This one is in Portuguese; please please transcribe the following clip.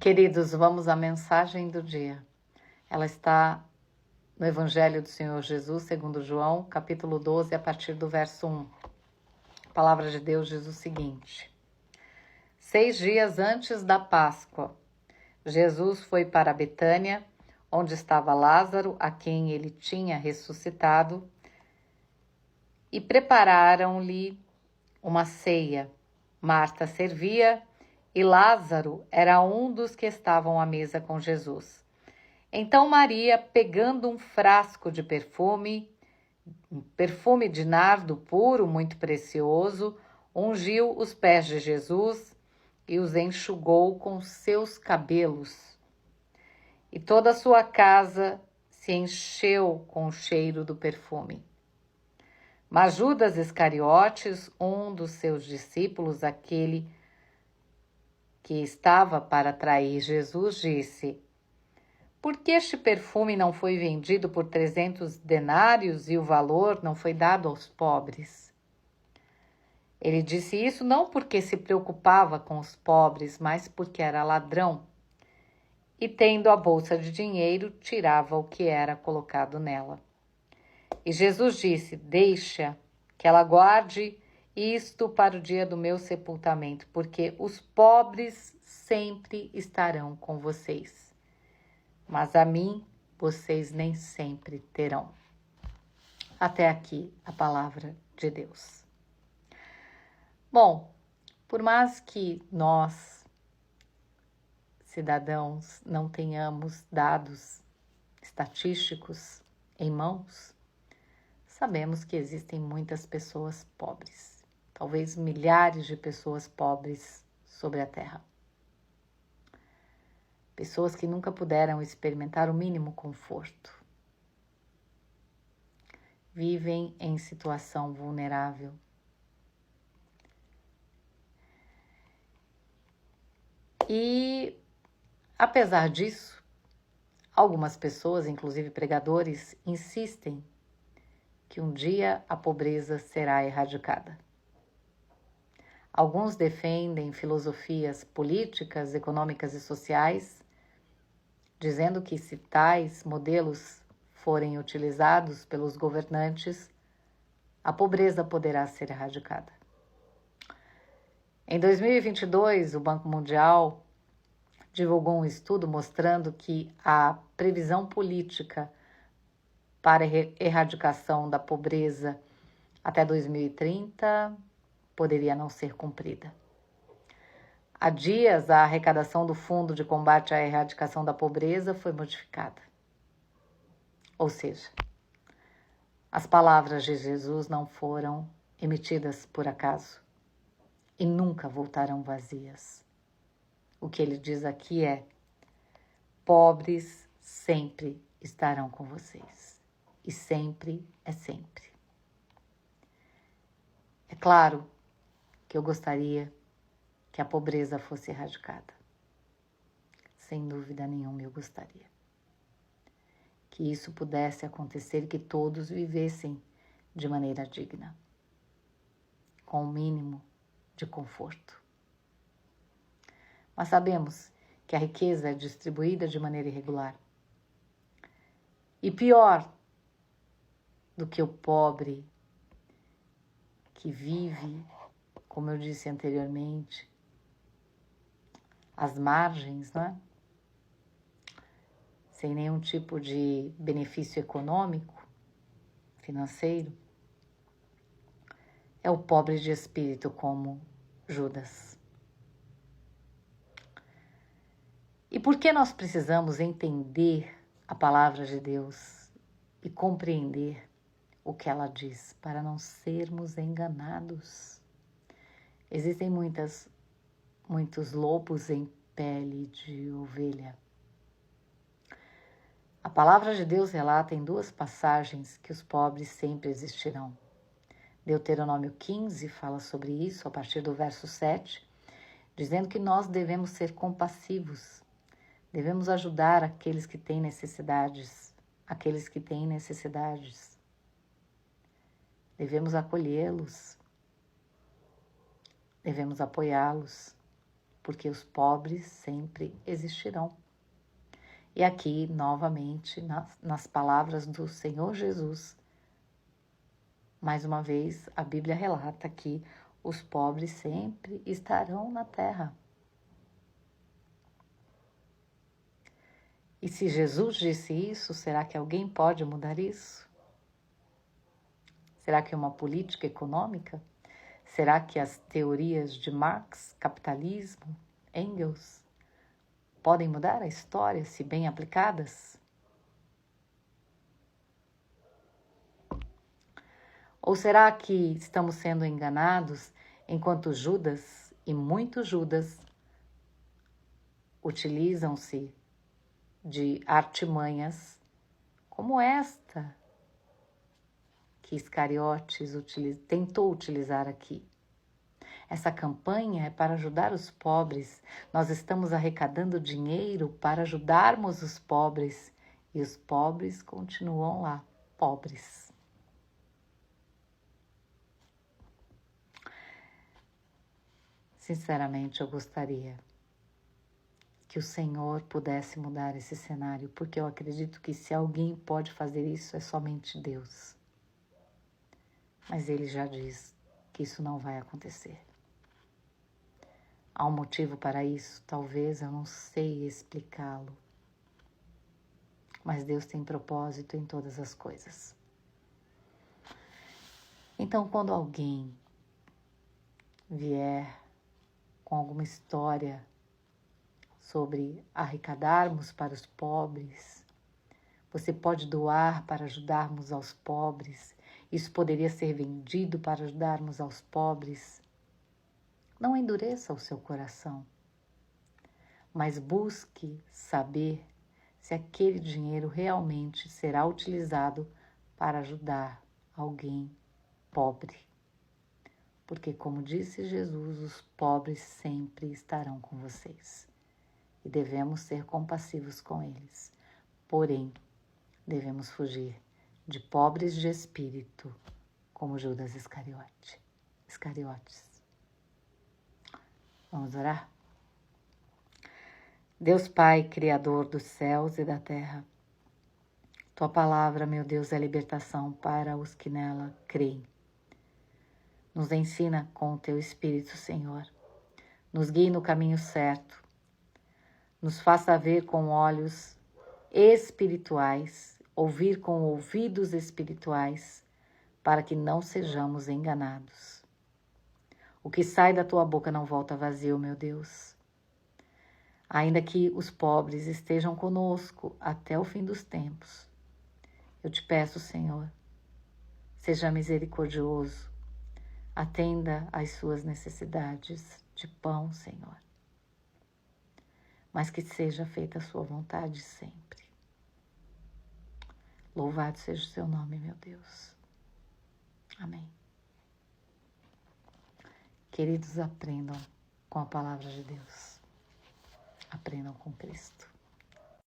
Queridos, vamos à mensagem do dia. Ela está no Evangelho do Senhor Jesus, segundo João, capítulo 12, a partir do verso 1. A palavra de Deus diz o seguinte: 6 dias antes da Páscoa, Jesus foi para Betânia, onde estava Lázaro, a quem ele tinha ressuscitado, e prepararam-lhe uma ceia. Marta servia e Lázaro era um dos que estavam à mesa com Jesus. Então Maria, pegando um frasco de perfume de nardo puro, muito precioso, ungiu os pés de Jesus e os enxugou com seus cabelos. E toda a sua casa se encheu com o cheiro do perfume. Mas Judas Iscariotes, um dos seus discípulos, aquele que estava para trair Jesus, disse: por que este perfume não foi vendido por 300 denários e o valor não foi dado aos pobres? Ele disse isso não porque se preocupava com os pobres, mas porque era ladrão. E tendo a bolsa de dinheiro, tirava o que era colocado nela. E Jesus disse: deixa que ela guarde isto para o dia do meu sepultamento, porque os pobres sempre estarão com vocês, mas a mim vocês nem sempre terão. Até aqui a palavra de Deus. Bom, por mais que nós, cidadãos, não tenhamos dados estatísticos em mãos, sabemos que existem muitas pessoas pobres, talvez milhares de pessoas pobres sobre a terra. Pessoas que nunca puderam experimentar o mínimo conforto. Vivem em situação vulnerável. E, apesar disso, algumas pessoas, inclusive pregadores, insistem que um dia a pobreza será erradicada. Alguns defendem filosofias políticas, econômicas e sociais, dizendo que se tais modelos forem utilizados pelos governantes, a pobreza poderá ser erradicada. Em 2022, o Banco Mundial divulgou um estudo mostrando que a previsão política para a erradicação da pobreza até 2030 poderia não ser cumprida. Há dias, a arrecadação do Fundo de Combate à Erradicação da Pobreza foi modificada. Ou seja, as palavras de Jesus não foram emitidas por acaso e nunca voltarão vazias. O que ele diz aqui é: pobres sempre estarão com vocês. E sempre é sempre. É claro que eu gostaria que a pobreza fosse erradicada. Sem dúvida nenhuma eu gostaria. Que isso pudesse acontecer e que todos vivessem de maneira digna, com o mínimo de conforto. Mas sabemos que a riqueza é distribuída de maneira irregular. E pior do que o pobre que vive, como eu disse anteriormente, às margens, não é? Sem nenhum tipo de benefício econômico, financeiro, é o pobre de espírito como Judas. E por que nós precisamos entender a palavra de Deus e compreender o que ela diz para não sermos enganados? Existem muitos lobos em pele de ovelha. A palavra de Deus relata em 2 passagens que os pobres sempre existirão. Deuteronômio 15 fala sobre isso a partir do verso 7, dizendo que nós devemos ser compassivos, devemos ajudar aqueles que têm necessidades, devemos acolhê-los, devemos apoiá-los, porque os pobres sempre existirão. E aqui, novamente, nas palavras do Senhor Jesus, mais uma vez, a Bíblia relata que os pobres sempre estarão na terra. E se Jesus disse isso, será que alguém pode mudar isso? Será que uma política econômica? Será que as teorias de Marx, capitalismo, Engels, podem mudar a história se bem aplicadas? Ou será que estamos sendo enganados enquanto Judas e muitos Judas utilizam-se de artimanhas como esta que Iscariotes tentou utilizar aqui? Essa campanha é para ajudar os pobres. Nós estamos arrecadando dinheiro para ajudarmos os pobres e os pobres continuam lá, pobres. Sinceramente, eu gostaria que o Senhor pudesse mudar esse cenário, porque eu acredito que se alguém pode fazer isso é somente Deus. Mas Ele já diz que isso não vai acontecer. Há um motivo para isso? Talvez eu não sei explicá-lo. Mas Deus tem propósito em todas as coisas. Então, quando alguém vier com alguma história sobre arrecadarmos para os pobres, você pode doar para ajudarmos aos pobres, isso poderia ser vendido para ajudarmos aos pobres. Não endureça o seu coração, mas busque saber se aquele dinheiro realmente será utilizado para ajudar alguém pobre. Porque, como disse Jesus, os pobres sempre estarão com vocês. E devemos ser compassivos com eles. Porém, devemos fugir de pobres de espírito, como Judas Iscariotes. Vamos orar? Deus Pai, Criador dos céus e da terra, Tua palavra, meu Deus, é libertação para os que nela creem. Nos ensina com o Teu Espírito, Senhor. Nos guie no caminho certo. Nos faça ver com olhos espirituais, ouvir com ouvidos espirituais, para que não sejamos enganados. O que sai da Tua boca não volta vazio, meu Deus. Ainda que os pobres estejam conosco até o fim dos tempos, eu te peço, Senhor, seja misericordioso, atenda às suas necessidades de pão, Senhor, mas que seja feita a sua vontade sempre. Louvado seja o seu nome, meu Deus. Amém. Queridos, aprendam com a palavra de Deus. Aprendam com Cristo.